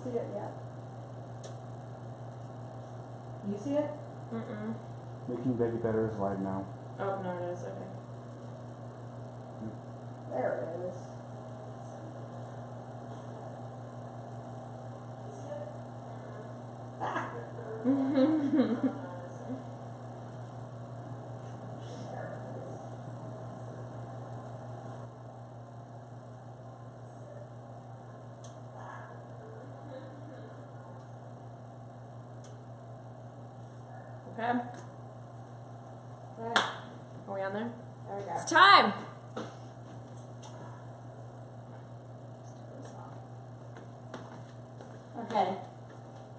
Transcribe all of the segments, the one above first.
see it yet. You see it? Mm-mm. Making Betty Better is live now. Oh, no, it is. Okay. There it is. Ah. Okay. Right. Are we on there? There we go. It's time. Okay.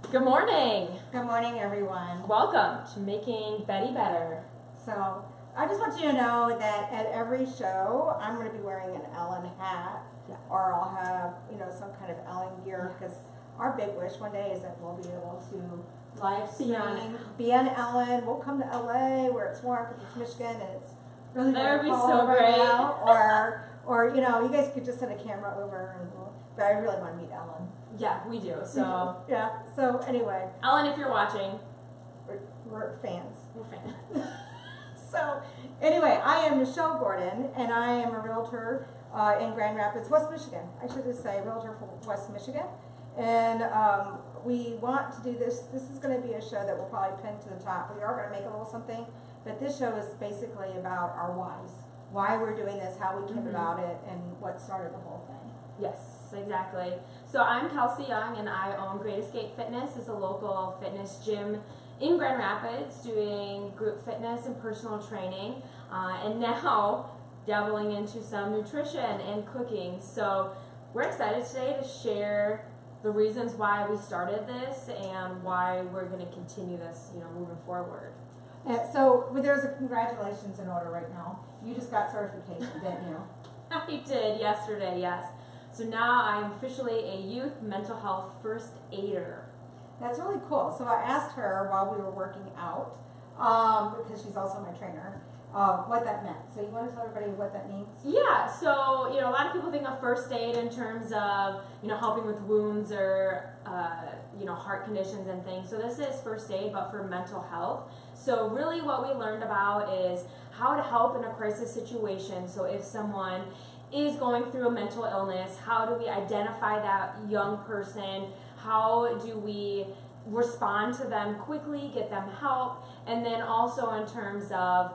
Good morning. Good morning, everyone. Welcome to Making Betty Better. So, I just want you to know that at every show, I'm going to be wearing an Ellen hat, or I'll have, some kind of Ellen gear, because our big wish one day is that we'll be able to live stream, be on Ellen. We'll come to LA where it's warm because it's Michigan and it's really That would be cold so right great. now. Or you guys could just send a camera over, but I really want to meet Ellen. Yeah, we do. So, Yeah. So anyway, Ellen, if you're watching, we're fans. we're fans. So, anyway, I am Michelle Gordon, and I am a realtor in Grand Rapids, West Michigan. I should just say realtor for West Michigan. And we want to do this. This is going to be a show that we'll probably pin to the top. We are going to make a little something, but this show is basically about our whys. Why we're doing this, how we came about it, and what started the whole thing. Yes, exactly. So I'm Kelsey Young, and I own Great Escape Fitness. It's a local fitness gym in Grand Rapids doing group fitness and personal training, and now dabbling into some nutrition and cooking. So we're excited today to share the reasons why we started this and why we're going to continue this, moving forward. So there's a congratulations in order right now. You just got certification, didn't you? I did yesterday, yes. So now I'm officially a youth mental health first aider. That's really cool. So I asked her while we were working out, because she's also my trainer, what that meant. So you want to tell everybody what that means? Yeah, so, a lot of people think of first aid in terms of, helping with wounds or, heart conditions and things. So this is first aid, but for mental health. So really what we learned about is how to help in a crisis situation. So if someone is going through a mental illness, how do we identify that young person? How do we respond to them quickly, get them help, and then also in terms of,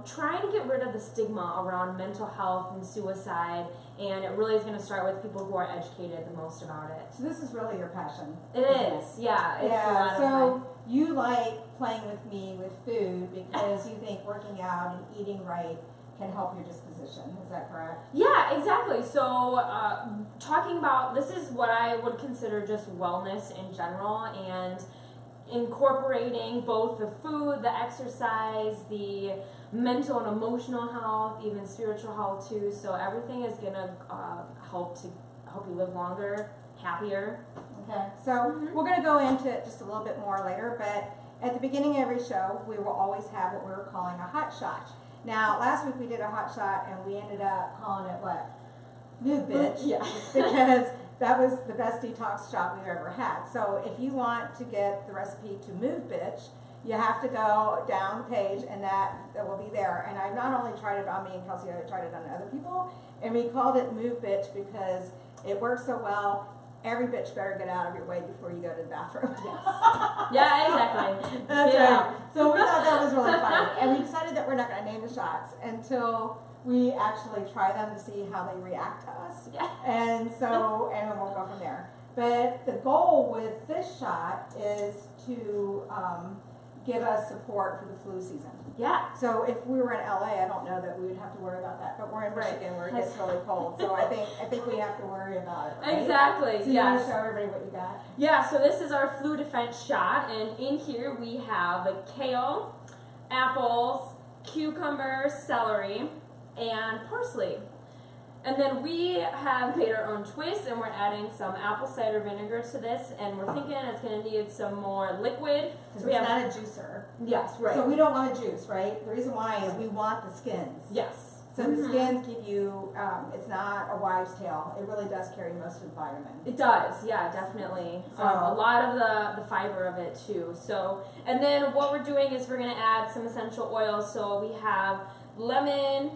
trying to get rid of the stigma around mental health and suicide, and it really is going to start with people who are educated the most about it. So this is really your passion. It is, yeah. It's a lot of so you like playing with me with food because you think working out and eating right can help your disposition. Is that correct? Yeah, exactly. So talking about, this is what I would consider just wellness in general, and incorporating both the food, the exercise, the mental and emotional health, even spiritual health too. So everything is gonna help you live longer, happier. Okay, so we're going to go into it just a little bit more later, but at the beginning of every show, we will always have what we were calling a hot shot. Now, last week we did a hot shot, and we ended up calling it what? Move Bitch. Yeah. Because that was the best detox shot we've ever had. So if you want to get the recipe to Move Bitch, you have to go down the page, and that will be there. And I've not only tried it on me and Kelsey, I tried it on other people, and we called it Move Bitch because it works so well. Every bitch better get out of your way before you go to the bathroom. Yes. Yeah, exactly. That's right. So we thought that was really funny. And we decided that we're not going to name the shots until we actually try them to see how they react to us. Yeah. And so, and then we'll go from there. But the goal with this shot is to give us support for the flu season. Yeah. So if we were in LA, I don't know that we would have to worry about that. But we're in Michigan where it gets really cold. So I think we have to worry about it. Right? Exactly. So you want to show everybody what you got? Yeah, so this is our flu defense shot, and in here we have kale, apples, cucumber, celery, and parsley. And then we have made our own twist, and we're adding some apple cider vinegar to this, and we're thinking it's going to need some more liquid. So it's not a juicer. Yes, right. So we don't want a juice, right? The reason why is we want the skins. Yes. So the skins give you, it's not a wives' tale. It really does carry most of the vitamin. It does, yeah, definitely. So- A lot of the fiber of it too. So, and then what we're doing is we're gonna add some essential oils. So we have lemon,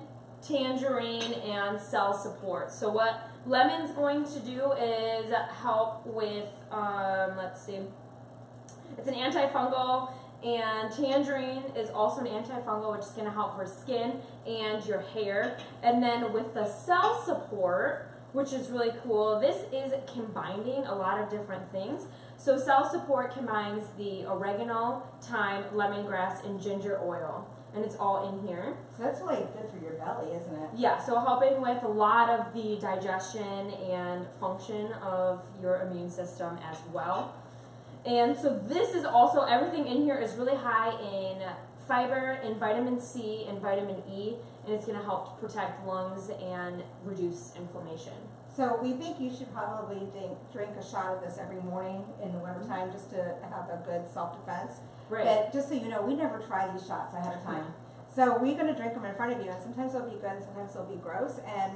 tangerine, and cell support. So what lemon's going to do is help with, let's see, it's an antifungal, and tangerine is also an antifungal, which is going to help for skin and your hair. And then with the cell support, which is really cool, this is combining a lot of different things. So cell support combines the oregano, thyme, lemongrass, and ginger oil, and it's all in here. So that's really good for your belly, isn't it? Yeah, so helping with a lot of the digestion and function of your immune system as well. And so this is also, everything in here is really high in fiber and vitamin C and vitamin E, and it's going to help protect lungs and reduce inflammation. So we think you should probably drink a shot of this every morning in the wintertime just to have a good self-defense. Right. But just so you know, we never try these shots ahead of time. So we're going to drink them in front of you, and sometimes they'll be good, and sometimes they'll be gross, and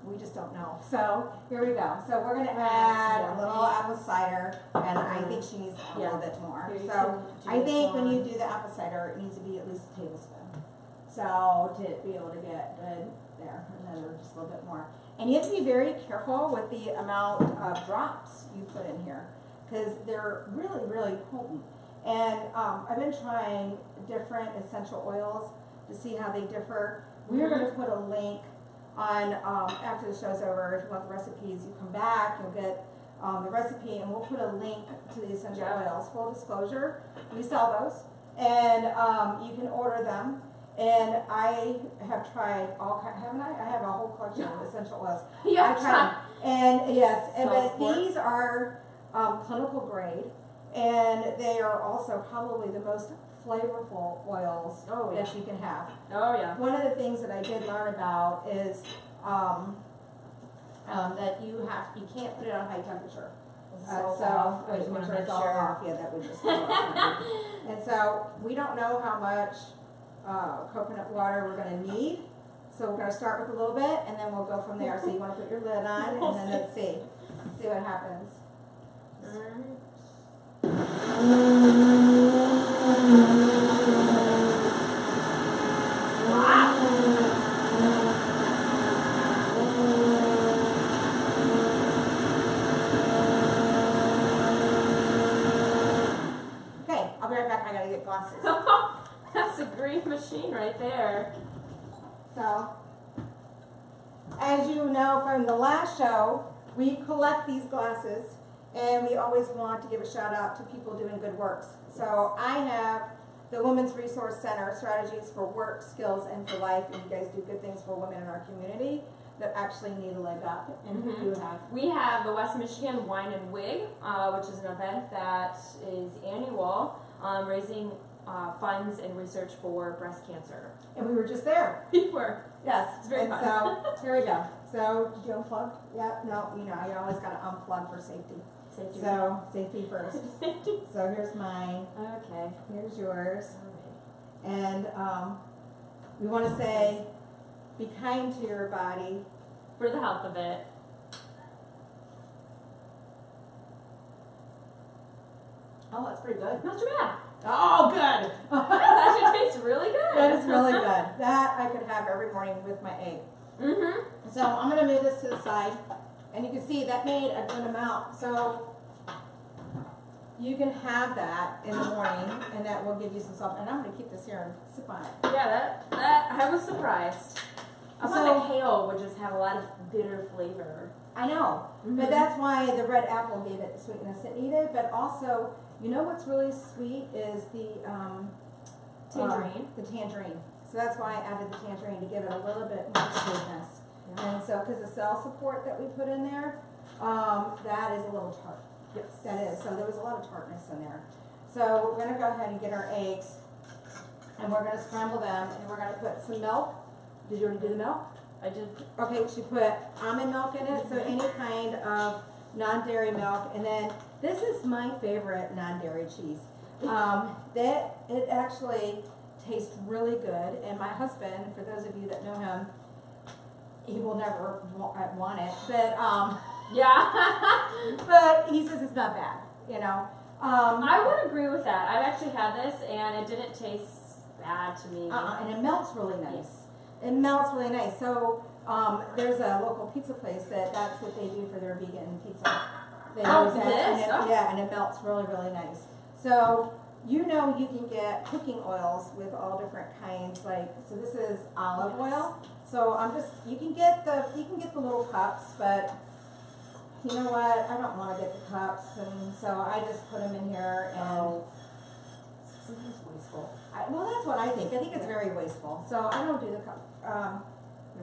we just don't know. So here we go. So we're going to add a little apple cider, and I think she needs a little bit more. Here, you So can do I think this when you one. do the apple cider, it needs to be at least a tablespoon. So to be able to get good there, and then just a little bit more. And you have to be very careful with the amount of drops you put in here, because they're really, really potent. And I've been trying different essential oils to see how they differ. We're going to put a link on, after the show's over, if you want the recipes, you come back, you'll get the recipe, and we'll put a link to the essential oils. Full disclosure, we sell those, and you can order them. And I have tried all kinds, haven't I? I have a whole collection of essential oils. Yeah, I've tried, and yes, and Cell but support. these are clinical grade, and they are also probably the most flavorful oils Oh, yeah. that you can have. Oh yeah. One of the things that I did learn about is that you can't put it on high temperature. So I just want to turn make it all sure. off. Yeah, that would just go off. And so we don't know how much coconut water we're going to need. So we're going to start with a little bit, and then we'll go from there. So you want to put your lid on, and then let's see what happens. Okay, I'll be right back. I gotta get glasses. That's a green machine right there. So, as you know from the last show, we collect these glasses, and we always want to give a shout out to people doing good works. So I have the Women's Resource Center, Strategies for Work, Skills, and for Life, and you guys do good things for women in our community that actually need a leg up, and you have. We have the West Michigan Wine and Wig, which is an event that is annual, raising funds and research for breast cancer. And we were just there. We were. Yes. It's very and fun. So, here we go. So, did you unplug? Yeah, no, you know, you always gotta unplug for safety. Safety. So, safety first. So here's mine, Okay. here's yours. All And we want to say, be kind to your body. right. For the health of it. Oh, that's pretty good. Not too bad. Oh, good. That actually tastes really good. That is really good. That I could have every morning with my egg. Mm-hmm. So I'm going to move this to the side. And you can see that made a good amount. So you can have that in the morning, and that will give you some salt. And I'm going to keep this here and sip on it. Yeah, that I was surprised. I thought So- the kale would just have a lot of bitter flavor. I know, but Mhm. that's why the red apple gave it the sweetness it needed. But also, you know what's really sweet is the Tangerine. the tangerine. So that's why I added the tangerine to give it a little bit more sweetness. And so, because the cell support that we put in there, that is a little tart. Yes. That is. So there was a lot of tartness in there. So we're gonna go ahead and get our eggs, and we're gonna scramble them, and we're gonna put some milk. Did you already do the milk? I just Okay, she put almond milk in it, so any kind of non-dairy milk. And then this is my favorite non-dairy cheese. That it actually tastes really good. And my husband, for those of you that know him, he will never want it, but, Yeah. but he says it's not bad, you know. I would agree with that. I've actually had this and it didn't taste bad to me. and it melts really nice. It melts really nice. So, there's a local pizza place that's what they do for their vegan pizza. They Oh, use that, this? and Oh. yeah, and it melts really, really nice. So, you know you can get cooking oils with all different kinds, like, so this is olive Yes. oil. So you can get the little cups, but you know what, I don't wanna get the cups, and so I just put them in here and. Sometimes wasteful. Well, that's what I think it's very wasteful, so I don't do the cup,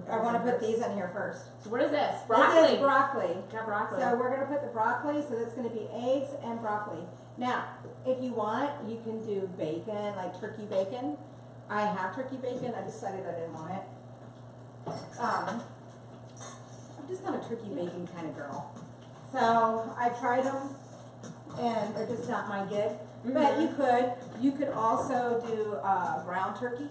I wanna put these in here first. So what is this? This Broccoli. is broccoli. Got broccoli. So we're gonna put the broccoli, so that's gonna be eggs and broccoli. Now, if you want, you can do bacon, like turkey bacon. I have turkey bacon, I decided I didn't want it. I'm just not a turkey bacon kind of girl. So I tried them, and they're just not my gig. But you could also do ground turkey,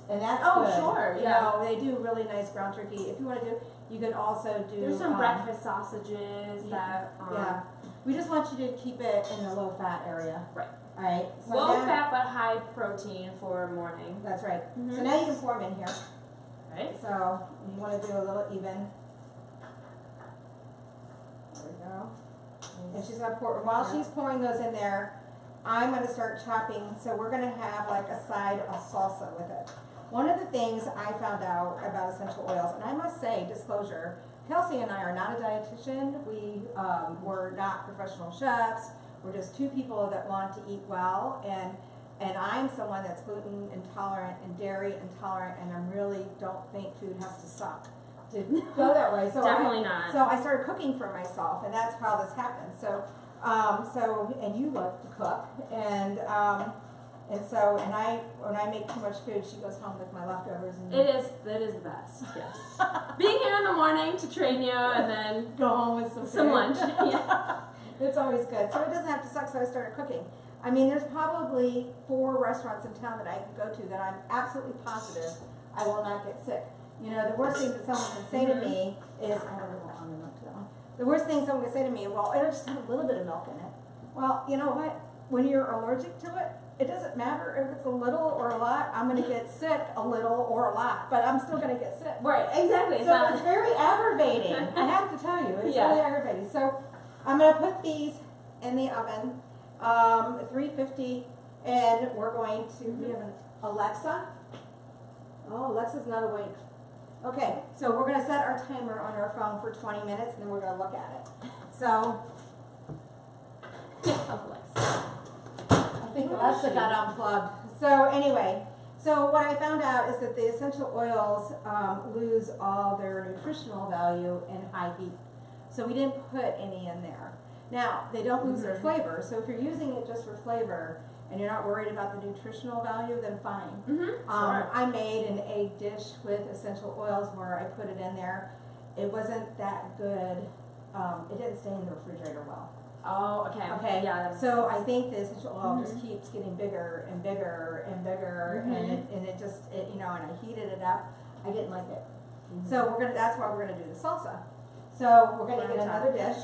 and that's Oh, good. sure, You yeah. know, they do really nice ground turkey. If you want to do, you could also do. There's some breakfast sausages that. Yeah, we just want you to keep it in the low fat area. Right. All right. So Low now- fat but high protein for morning. That's right. So Mhm. now you can pour them in here. Right. So you want to do a little even. There we go. And she's gonna pour, while she's pouring those in there, I'm gonna start chopping, so we're gonna have like a side of salsa with it. One of the things I found out about essential oils, and I must say, disclosure, Kelsey and I are not a dietitian, we're not professional chefs, we're just two people that want to eat well, and I'm someone that's gluten intolerant and dairy intolerant, and I really don't think food has to suck to go that way. So Definitely not. So I started cooking for myself, and that's how this happened. So, and you love to cook, and when I make too much food, she goes home with my leftovers and It is the best. Yes. Being here in the morning to train you and then go home with some some food. lunch. Yeah. It's always good. So it doesn't have to suck. So I started cooking. I mean, there's probably 4 restaurants in town that I can go to that I'm absolutely positive I will not get sick. You know, the worst thing that someone can say to me is, I don't know, I'm enough to that one. The worst thing someone can say to me, well, it'll just have a little bit of milk in it. Well, you know what? When you're allergic to it, it doesn't matter if it's a little or a lot. I'm going to get sick a little or a lot, but I'm still going to get sick. Right, exactly. So it's very aggravating. I have to tell you, it's Yeah. really aggravating. So I'm going to put these in the oven, 350, and we're going to, we have an Alexa. Oh, Alexa's not awake. Okay, so we're going to set our timer on our phone for 20 minutes, and then we're going to look at it. So I think Alexa got unplugged. So anyway, so what I found out is that the essential oils lose all their nutritional value in high heat. So we didn't put any in there. Now, they don't lose their flavor, so if you're using it just for flavor and you're not worried about the nutritional value, then fine. Sure. I made an egg dish with essential oils where I put it in there. It wasn't that good. It didn't stay in the refrigerator well. Oh, okay. Okay, Yeah. That makes so sense. I think the essential oil just keeps getting bigger and bigger and bigger, and it just, you know, and I heated it up. I didn't like it. So that's why we're gonna do the salsa. So we're gonna get another dish.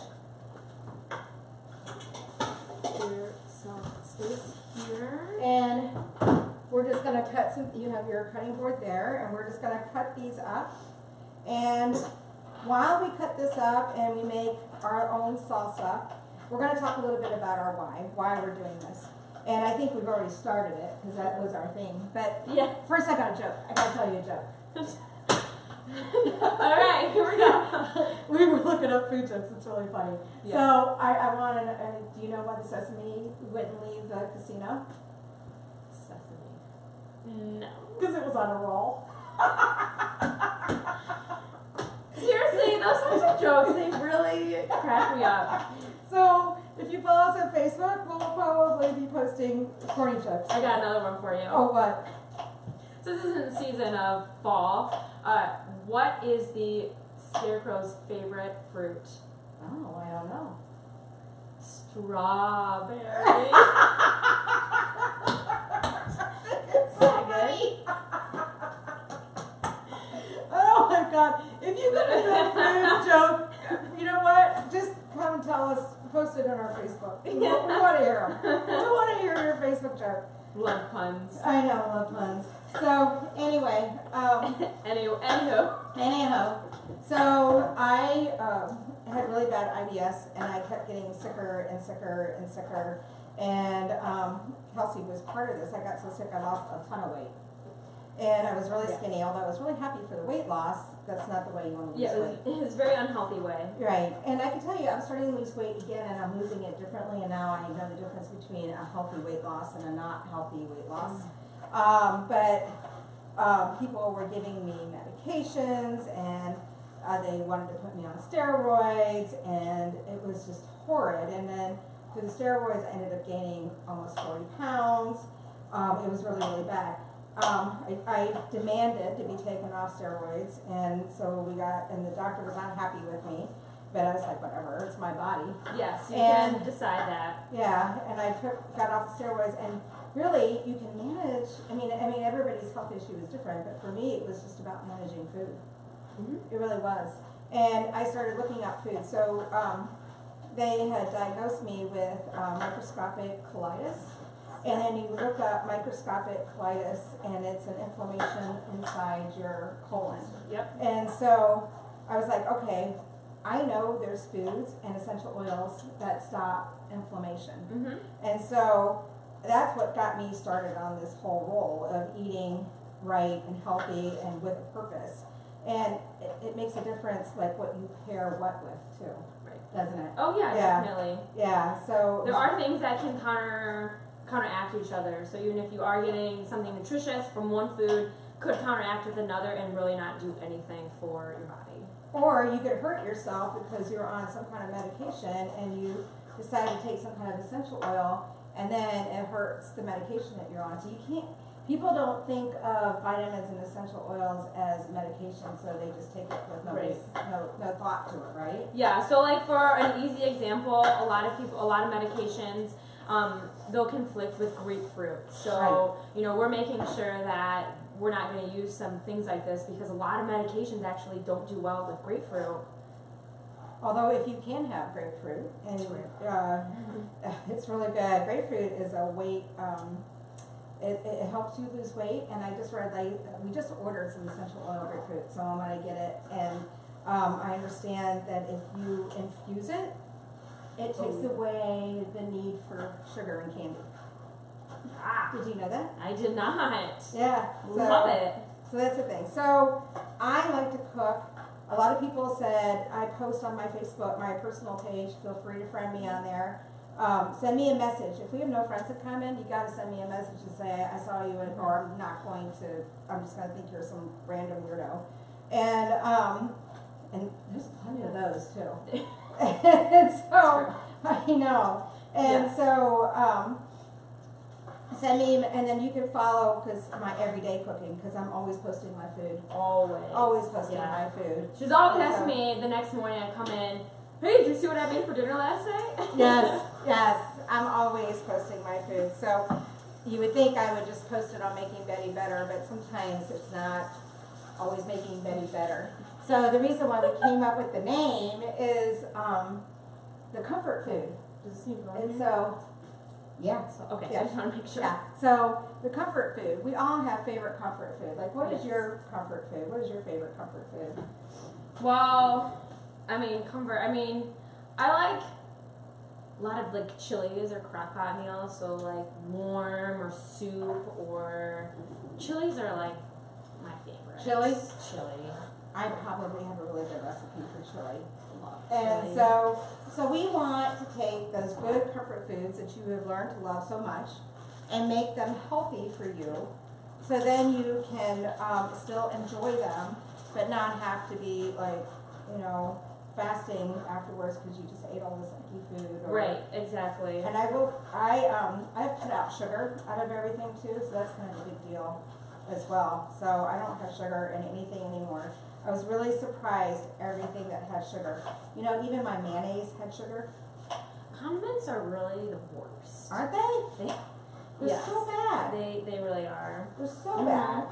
Here, so space here. And we're just gonna cut some, you have your cutting board there, and we're just gonna cut these up. And while we cut this up and we make our own salsa, we're gonna talk a little bit about our why we're doing this. And I think we've already started it, because that was our thing. But Yeah. first I got a joke. I gotta tell you a joke. All right, here we go. We were looking up food jokes, it's really funny. Yeah. So I wanted, do you know why the sesame wouldn't leave the casino? Sesame. No. Because it was on a roll. Seriously, those sorts of jokes, they really crack me up. So if you follow us on Facebook, we'll probably be posting corny jokes. I got another one for you. Oh, what? So this isn't the season of fall. What is the scarecrow's favorite fruit? Oh, I don't know. Strawberry. It's so Is that funny. Oh my God, if you got a good food joke, you know what? Just come and tell us, post it on our Facebook. We want to hear them. We want to hear your Facebook joke. Love puns. I know, I love puns. So, anyway, anyhow, so I had really bad IBS, and I kept getting sicker and sicker and sicker, and Kelsey was part of this. I got so sick I lost a ton of weight. And I was really skinny, although I was really happy for the weight loss. That's not the way you want to lose weight. It was a very unhealthy way. Right, and I can tell you, I'm starting to lose weight again, and I'm losing it differently, and now I know the difference between a healthy weight loss and a not healthy weight loss. But people were giving me medications, and they wanted to put me on steroids, and it was just horrid. And then through the steroids, I ended up gaining almost 40 pounds. It was really, really bad. I demanded to be taken off steroids, and so and the doctor was not happy with me, but I was like, whatever, it's my body. Yes, you can decide that. Yeah, and I got off the steroids, and really, you can manage, I mean, everybody's health issue is different, but for me, it was just about managing food. It really was. And I started looking up food, so they had diagnosed me with microscopic colitis. And then you look up microscopic colitis, and it's an inflammation inside your colon. Yep. And so I was like, okay, I know there's foods and essential oils that stop inflammation. And so that's what got me started on this whole role of eating right and healthy and with a purpose. And it makes a difference, like what you pair what with too, doesn't it? Oh yeah, definitely. Yeah, so there are things that can counteract each other. So even if you are getting something nutritious from one food, could counteract with another and really not do anything for your body. Or you could hurt yourself because you're on some kind of medication and you decide to take some kind of essential oil, and then it hurts the medication that you're on. So you can't, people don't think of vitamins and essential oils as medication, so they just take it with no thought to it, right? Yeah, so like for an easy example, a lot of medications, they'll conflict with grapefruit. So, we're making sure that we're not going to use some things like this because a lot of medications actually don't do well with grapefruit. Although if you can have grapefruit, and it's really good. Grapefruit is a weight, it helps you lose weight, and I just read, we just ordered some essential oil grapefruit, so I'm going to get it, and I understand that if you infuse it, it takes away the need for sugar and candy. Did you know that? I did not. Yeah. Love it. So that's the thing. So I like to cook. A lot of people said, I post on my Facebook, my personal page, feel free to friend me on there. Send me a message. If we have no friends that comment, you got to send me a message and say, I saw you, or I'm not going to, I'm just going to think you're some random weirdo. And there's plenty of those too. And so, I know. And so, send me, and then you can follow, because my everyday cooking, because I'm always posting my food. Always posting my food. She's always asking me the next morning I come in, hey, did you see what I made for dinner last night? Yes, I'm always posting my food. So you would think I would just post it on Making Betty Better, but sometimes it's not always making Betty better. So the reason why we came up with the name is the comfort food. Does it seem And so, yeah. Okay, Yeah. I just want to make sure. Yeah. So the comfort food, we all have favorite comfort food. Like, what is your comfort food? What is your favorite comfort food? Well, comfort. I like a lot of like chilies or crock pot meals. So like warm or soup or chilies are like my favorite. Chili? Chili. I probably have a really good recipe for chili. Love And chili. so we want to take those good comfort foods that you have learned to love so much and make them healthy for you, so then you can still enjoy them, but not have to be like, fasting afterwards because you just ate all this icky food. Right, exactly. And I put out sugar out of everything too, so that's kind of a big deal as well. So I don't have sugar in anything anymore. I was really surprised everything that had sugar. Even my mayonnaise had sugar. Condiments are really the worst. Aren't they? They're Yes. so bad. They really are. They're so bad.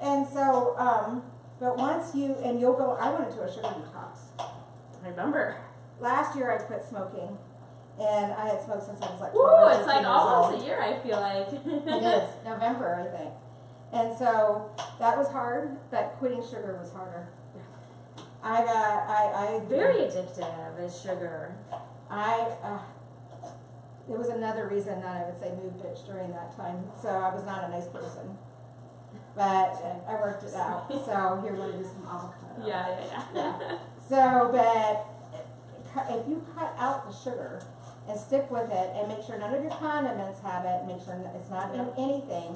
And so But once you'll go, I went into a sugar detox. I remember. Last year I quit smoking, and I had smoked since I was like 12 Ooh, or it's 13 like years almost old. a year, I feel like. It is, November, I think. And so that was hard, but quitting sugar was harder. Very addictive is sugar. There was another reason that I would say mood bitch during that time, so I was not a nice person. But I worked it out, so here, we're gonna do some avocado. Yeah. So, but if you cut out the sugar and stick with it and make sure none of your condiments have it, make sure it's not in anything,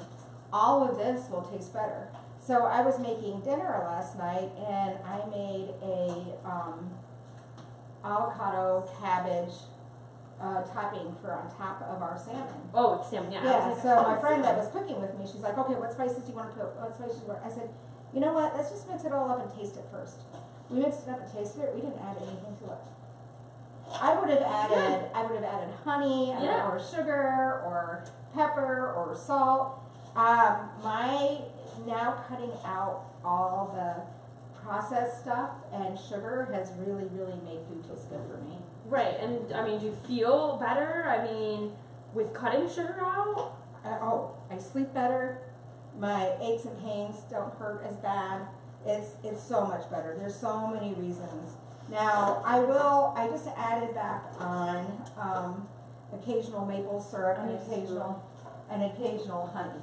all of this will taste better. So I was making dinner last night and I made a avocado cabbage topping for on top of our salmon. Oh, it's salmon, yeah. Yeah, so my friend that was cooking with me, she's like, okay, what spices do you want to put? What spices do you want? I said, you know what, let's just mix it all up and taste it first. We mixed it up and tasted it, we didn't add anything to it. I would have added honey Yeah. or sugar or pepper or salt. My now cutting out all the processed stuff and sugar has really, really made food taste good for me. Right, and I mean, do you feel better? I mean, with cutting sugar out? I sleep better. My aches and pains don't hurt as bad. It's so much better. There's so many reasons. Now, I just added back on occasional maple syrup and occasional honey.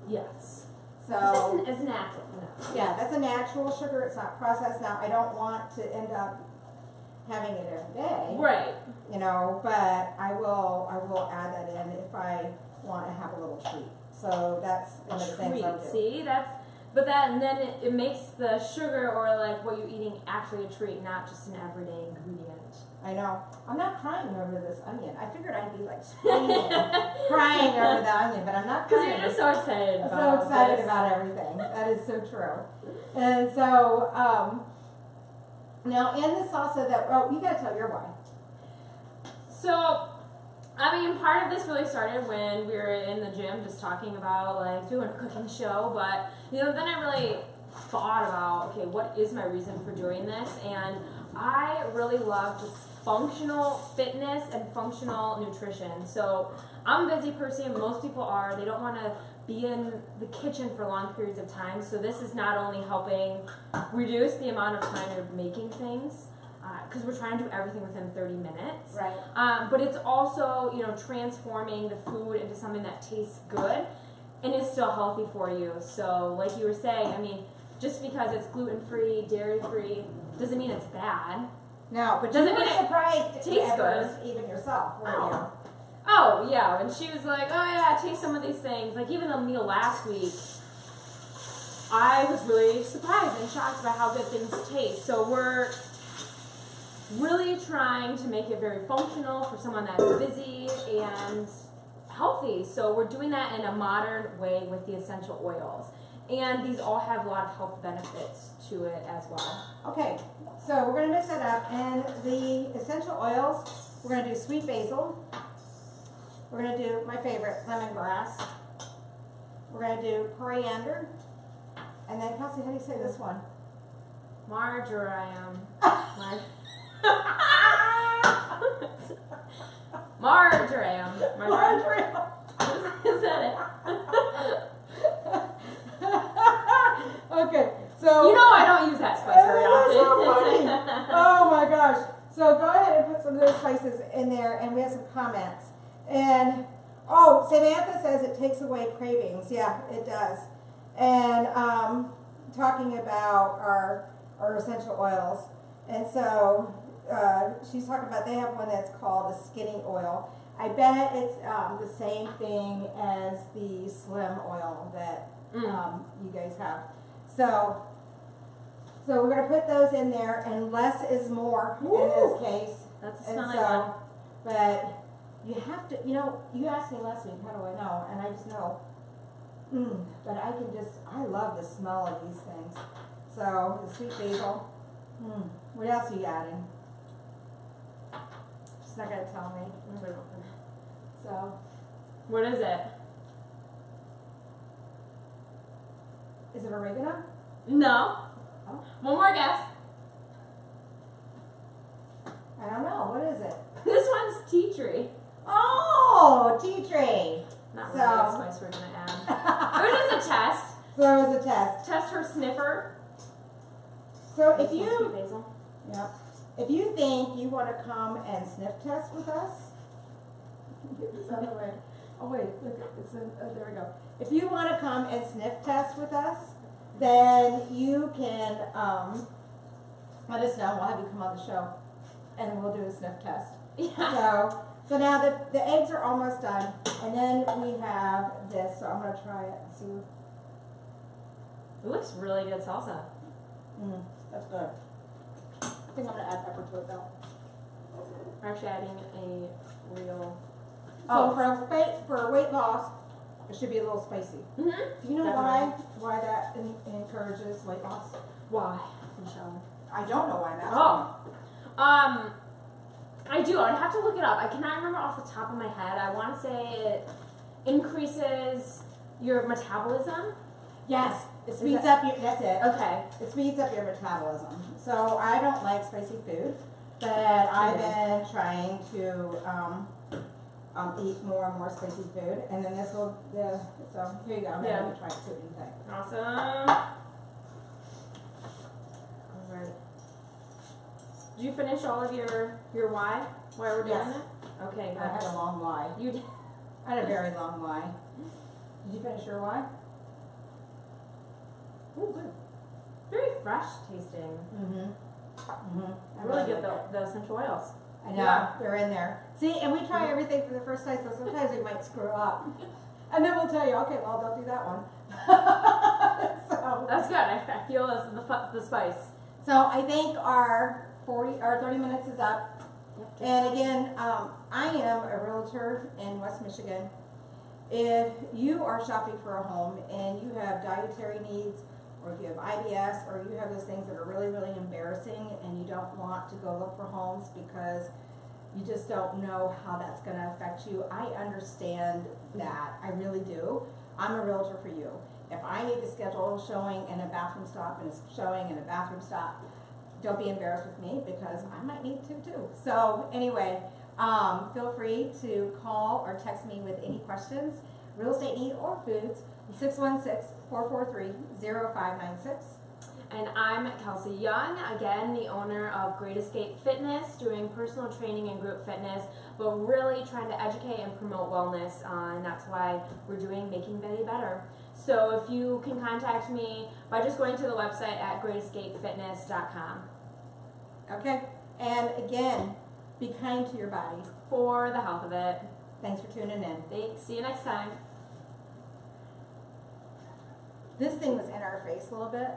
Yes. So, It's natural. No. yeah, that's a natural sugar. It's not processed. Now, I don't want to end up having it every day. Right. You know, but I will add that in if I want to have a little treat. So that's one of the things I'll do. See, and then it makes the sugar or like what you're eating actually a treat, not just an everyday ingredient. I know. I'm not crying over this onion. I figured I'd be like screaming, crying over the onion, but I'm not Because crying. you're just so excited I'm about so excited this. about everything. That is so true. And so, now in the salsa you gotta tell your why. So, I mean, part of this really started when we were in the gym just talking about like doing a cooking show, but then I really thought about, okay, what is my reason for doing this? And I really love just functional fitness and functional nutrition. So I'm a busy person, most people are, they don't want to be in the kitchen for long periods of time. So this is not only helping reduce the amount of time you're making things, because we're trying to do everything within 30 minutes. Right. But it's also, transforming the food into something that tastes good and is still healthy for you. So like you were saying, I mean, just because it's gluten-free, dairy-free, doesn't mean it's bad. No, but Doesn't you were mean it surprised tastes at good. first, even yourself, weren't you? Oh, yeah, and she was like, oh yeah, taste some of these things. Like even the meal last week, I was really surprised and shocked by how good things taste. So we're really trying to make it very functional for someone that's busy and healthy. So we're doing that in a modern way with the essential oils. And these all have a lot of health benefits to it as well. Okay, so we're going to mix it up. And the essential oils, we're going to do sweet basil. We're going to do my favorite, lemongrass. We're going to do coriander. And then, Kelsey, how do you say this one? Marjoram. Marjoram. Marjoram. Is that it? Okay, so. I don't use that spice very That is often. so funny. Oh my gosh. So go ahead and put some of those spices in there, and we have some comments. And, Samantha says it takes away cravings. Yeah, it does. And talking about our essential oils. And so she's talking about, they have one that's called the skinny oil. I bet it's the same thing as the slim oil that you guys have. So we're going to put those in there, and less is more in this case. That's a And smelly so, one. but you have to, you asked me last week, how do I know? And I just know. But I love the smell of these things. So, the sweet basil. What else are you adding? She's not going to tell me. So, What is it? is it oregano? No. Oh, One more guess. I don't know. What is it? This one's tea tree. Oh, tea tree. Not So- really a spice we're gonna add. It was just a test. So there was a test. Test her sniffer. So if This one's you, sweet basil. yeah, if you think you want to come and sniff test with us, get this out of the way. Oh wait, look, it's in, there we go. If you want to come and sniff test with us, then you can let us know. We'll have you come on the show, and we'll do a sniff test. Yeah. So now the eggs are almost done, and then we have this. So I'm gonna try it and see. It looks really good salsa. That's good. I think I'm gonna add pepper to it though. We're actually adding a real. Oh, for weight loss, it should be a little spicy. Mm-hmm. Do you know why that encourages weight loss? Why, Michelle? I don't know why I'm asking. Oh. I do. I'd have to look it up. I cannot remember off the top of my head. I want to say it increases your metabolism. Yes, it Is speeds that- up your. That's it. Okay. It speeds up your metabolism. So I don't like spicy food, but I've been trying to eat more and more spicy food, and then this will. So here you go. I'm Yeah. gonna try it. See what you think. Awesome. All right. Did you finish all of your why? Why we're doing Yes. it? Okay, I had good. a long why. You did. I had a very long why. Did you finish your why? Ooh, good. Very fresh tasting. I Really like get it. the essential oils. I know, Yeah. they're in there. See, and we try everything for the first time, so sometimes we might screw up. And then we'll tell you, okay, well, don't do that one. That's good. I feel the spice. So I think our 30 minutes is up. And again, I am a realtor in West Michigan. If you are shopping for a home and you have dietary needs, or if you have IBS, or you have those things that are really, really embarrassing and you don't want to go look for homes because you just don't know how that's going to affect you, I understand that. I really do. I'm a realtor for you. If I need to schedule a showing and a bathroom stop and a showing and a bathroom stop, don't be embarrassed with me because I might need to too. So anyway, feel free to call or text me with any questions, real estate need or foods, 616-443-0596. And I'm Kelsey Young, again, the owner of Great Escape Fitness, doing personal training and group fitness, but really trying to educate and promote wellness, and that's why we're doing Making Betty Better. So if you can contact me by just going to the website at greatescapefitness.com. Okay, and again, be kind to your body. For the health of it. Thanks for tuning in. Thanks. See you next time. This thing was in our face a little bit.